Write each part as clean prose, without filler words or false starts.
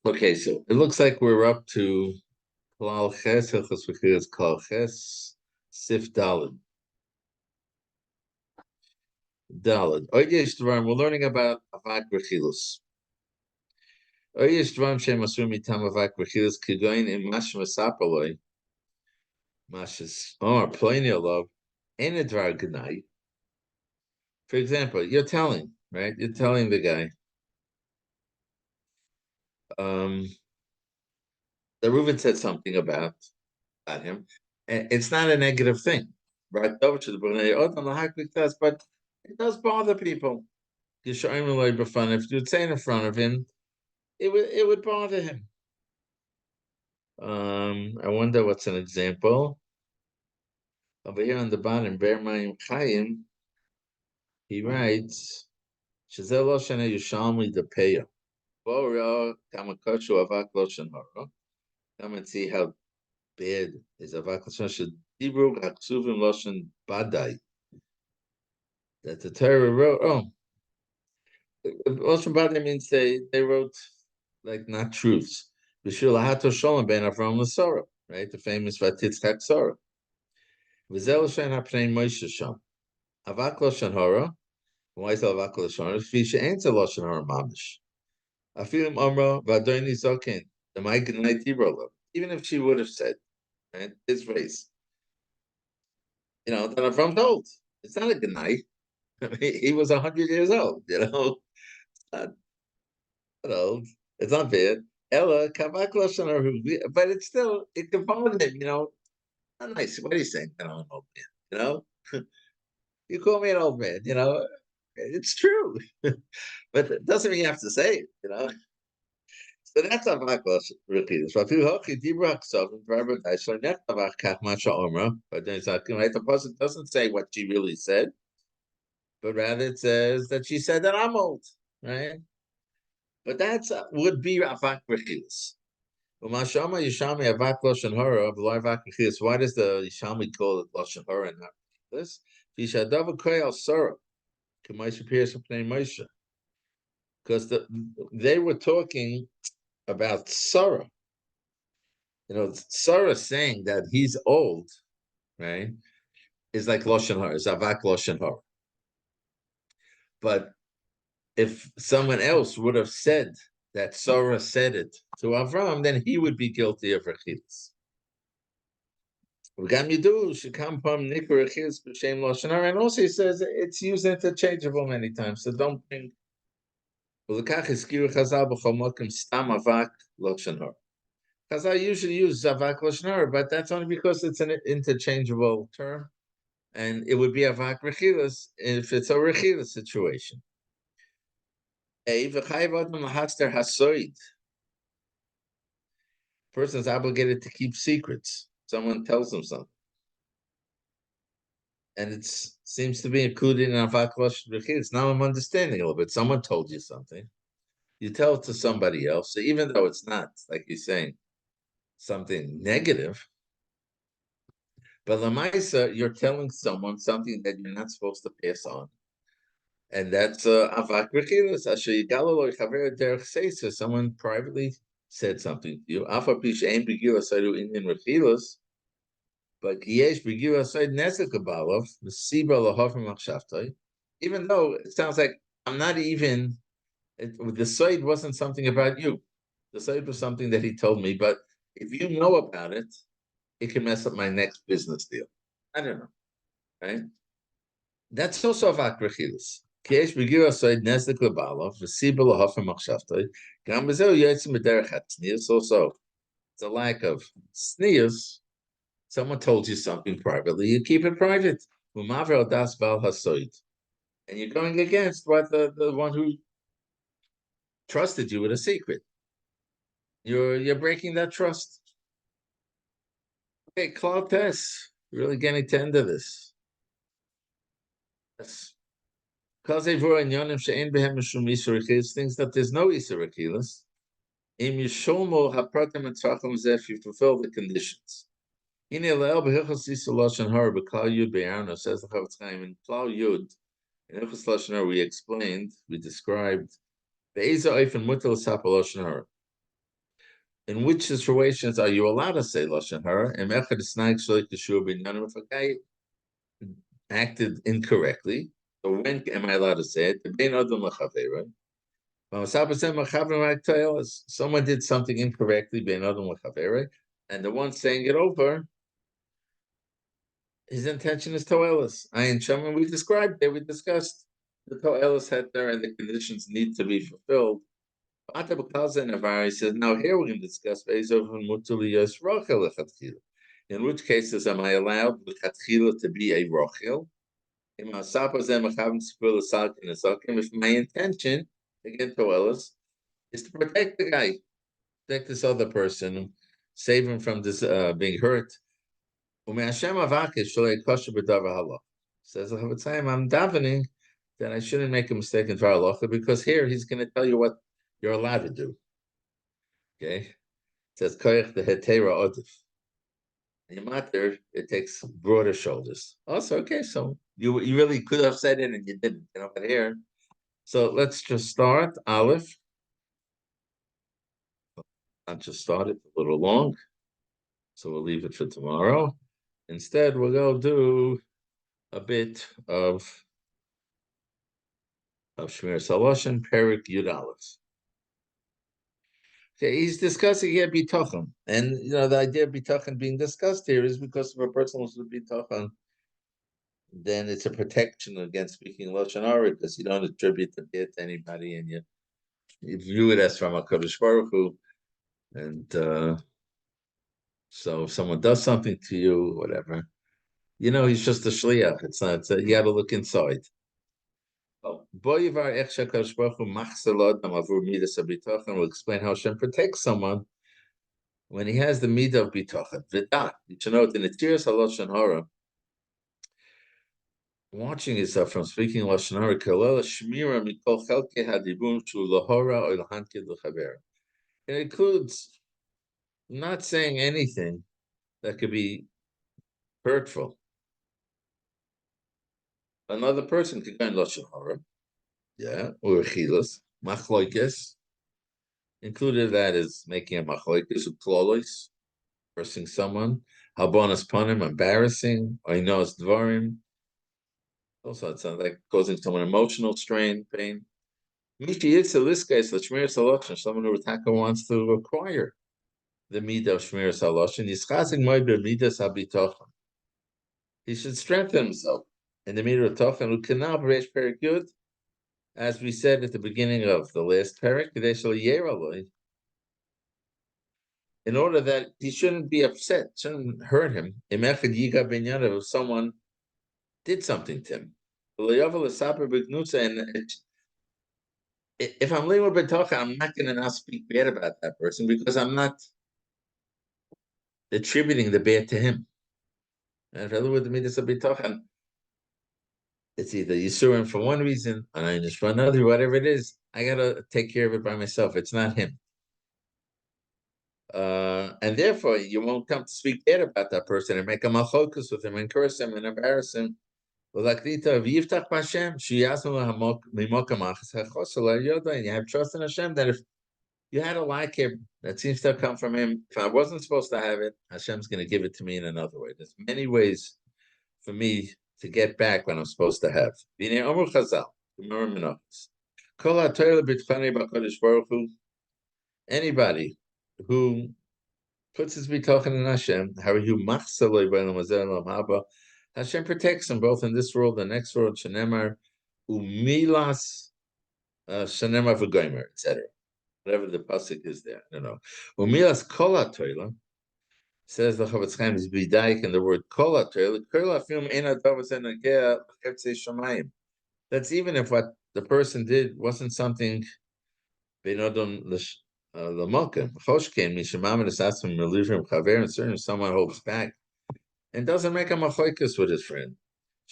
Okay, so it looks like we're up to Kalal Ches, Hilchos Rechilas Kalal Ches, Sif Dalid. Dalid. Oyesh Dvarim, we're learning about Avak Rechilus. Oyesh Dvarim Shem Asur Mitam Avak Rechilus Kigoin in Mash Masapaloi, Mashas, or Pliny love, and a Dvar Gnai. For example, you're telling, right? You're telling the guy, um, the Reuven said something about him, and it's not a negative thing, right? Over to the Brunei, but it does bother people. If you would say it in front of him, it would bother him. I wonder what's an example. Over here on the bottom, Bear Mayim Chaim, he writes, Shazel Lashon Yushalmi de Peya. Come and see how bad is Avak Lashon should Dibru Haksuvim Lashon Badai. That the Torah wrote. Lashon Badai means they wrote like not truths. B'shul Lahato Shalom Ben Avram L'Sora, right? The famous Vatitzchak Sora. V'zel Lashon HaPnei Moshe Sham. Avak Lashon Horah. Why is Avak Lashon Horah? Fisha ain't a Lashon Horah Mamish. Afilim Amra Vadoni Zokin. The Mike Night even if she would have said, right, his race, then Avram told. It's not a good night. He was 100 years old, It's not old. It's not bad. Ella, Kavak Lashon Horah, but it's still, it can bother him, not nice. What are you saying? I'm an old man, You call me an old man, It's true. But it doesn't mean you have to say it. So that's Avak Rechilas. But the person doesn't say what she really said, but rather it says that she said that I'm old, right? But that's would be Avak Rechilas. Why does the Yishalmi call it Lashon Horah and not this? Because they were talking about Sarah. Sarah saying that he's old, right, is like Lashon Horah, is Avak Lashon Horah. But if someone else would have said that Sarah said it to Avram, then he would be guilty of Rechilas. And also he says it's used interchangeable many times, so don't bring. Chazal usually use Avak Lashon Horah, but that's only because it's an interchangeable term, and it would be Avak Rechilas if it's a Rechilas situation. Person is obligated to keep secrets. Someone tells them something, and it seems to be included in Avak Lashon Rechilas. Now I'm understanding a little bit. Someone told you something, you tell it to somebody else, so even though it's not, like you're saying, something negative, but Lamaisa, you're telling someone something that you're not supposed to pass on. And that's Avak Rechilas. Someone privately said something to you. But even though it sounds like I'm not even, the side wasn't something about you. The side was something that he told me, but if you know about it, it can mess up my next business deal. I don't know, right? That's also Avak Rechilas. Also, it's a lack of sneers. Someone told you something privately, you keep it private. And you're going against what the one who trusted you with a secret. You're breaking that trust. Okay, Cloud Test. Really getting to end of this. Yes. Things that there's no Isur Rechilas. If you fulfill the conditions. Says the Chavetz Chaim in Klal Yud. In Hilchos Lashon Horah, we described the Eza Oifen Mutal Sapa Lashon Horah. In which situations are you allowed to say Lashon Hara? If a guy acted incorrectly, so when am I allowed to say it? Someone did something incorrectly, and the one saying it over, his intention is toelis. Ayin Shaman, we described there, we discussed the toelis had there and the conditions need to be fulfilled. He says, now here we're going to discuss in which cases am I allowed to be a rochel? If my intention, again, toelis, is to protect the guy, protect this other person, save him from this being hurt. Says I'm davening that I shouldn't make a mistake in halacha because here he's going to tell you what you're allowed to do. Okay, it says koyach the hetera odif. Matter, it takes broader shoulders. Also, okay, so you really could have said it and you didn't. But here, so let's just start Aleph. I'll just start it a little long, so we'll leave it for tomorrow. Instead, we'll go do a bit of Shmiras haLashon, Perik Yud Aleph. Okay, he's discussing here bitachon, and the idea of bitachon being discussed here is because if a person wants to bitachon, then it's a protection against speaking Lashon Hara because you don't attribute the bit to anybody, and you view it as from a Kodesh Baruch Hu, and so if someone does something to you, whatever, he's just a shliach. It's not. You got to look inside. We'll explain how Hashem protects someone when he has the midah of bitachon. V'dat, you should know in the Teves haLashon Horah, watching yourself from speaking Lashon Hara, kalela shmira mikol chelkei hadibum shu lahora or lahankid l'chaver. It includes not saying anything that could be hurtful. Another person could go in Lashon Hara, or chilas, machloikes. Included that is making a machloikes or klolos, cursing someone, halbonas panim, embarrassing, oinos dvarim. Also, it sounds like causing someone emotional strain, pain. Someone who attacker wants to acquire the midah of Shmiras haLashon. He should strengthen himself in the midah of tochen. Who can now perik, as we said at the beginning of the last perik, in order that he shouldn't be upset, shouldn't hurt him. If someone did something to him, and if I'm living with betocha, I'm not going to now speak bad about that person because I'm not attributing the bad to him. And if I live with the midas of betocha, it's either Yisurim for one reason, and I just for another, whatever it is, I got to take care of it by myself. It's not him. And therefore, you won't come to speak bad about that person and make a malchokus with him and curse him and embarrass him. And you have trust in Hashem that if you had a like him that seems to have come from him, if I wasn't supposed to have it, Hashem's going to give it to me in another way. There's many ways for me to get back when I'm supposed to have. Anybody who puts his bitochen in Hashem, Hashem protects him both in this world and the next world. Shenemar umilas shenemar v'goymer, etc. Whatever the pasuk is there, I don't know. Umilas kol ha'toila, says the Chavetz Chaim is bidayik in the word kol ha'toila. Kol ha'film ein ha'tavos ein ha'gea l'chetzei shamayim. That's even if what the person did wasn't something benodon l'malkim. Choshken mishamam esasim relivim chaver, and certainly someone holds back and doesn't make a machoikus with his friend.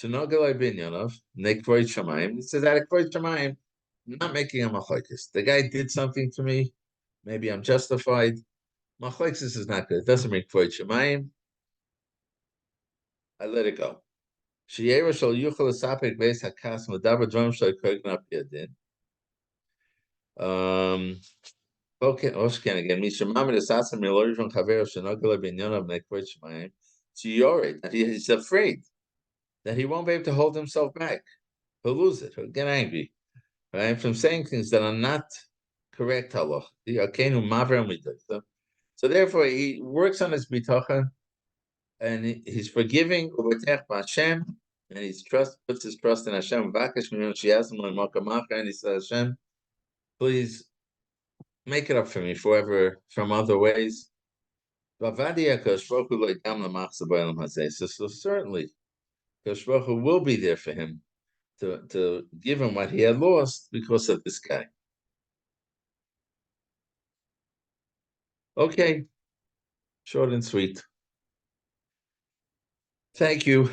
Shenogalai binyanov nekvoy shamayim. He says that nekvoy shamayim. I'm not making a machoikus. The guy did something to me. Maybe I'm justified. Machoikus is not good. It doesn't make kvoy shamayim. I let it go. Sheyera shal yuchal esapek beis hakas medaber dvarim shal koigna piyadin. Okay, Oshken again. Mishamam is asking me, Lord, from Chaver, Shanogala, Binyonav, Nekvich, Mayim. Chiori, that he's afraid that he won't be able to hold himself back. He'll lose it. He'll get angry, right? From saying things that are not correct, halach. So therefore, he works on his bitachon, and he's forgiving u'botech b'Hashem, and puts his trust in Hashem. V'akash mimenu sheyasem lo, and he says, Hashem, please make it up for me forever from other ways. So certainly, Kosh Baruch Hu will be there for him to give him what he had lost because of this guy. Okay, short and sweet. Thank you.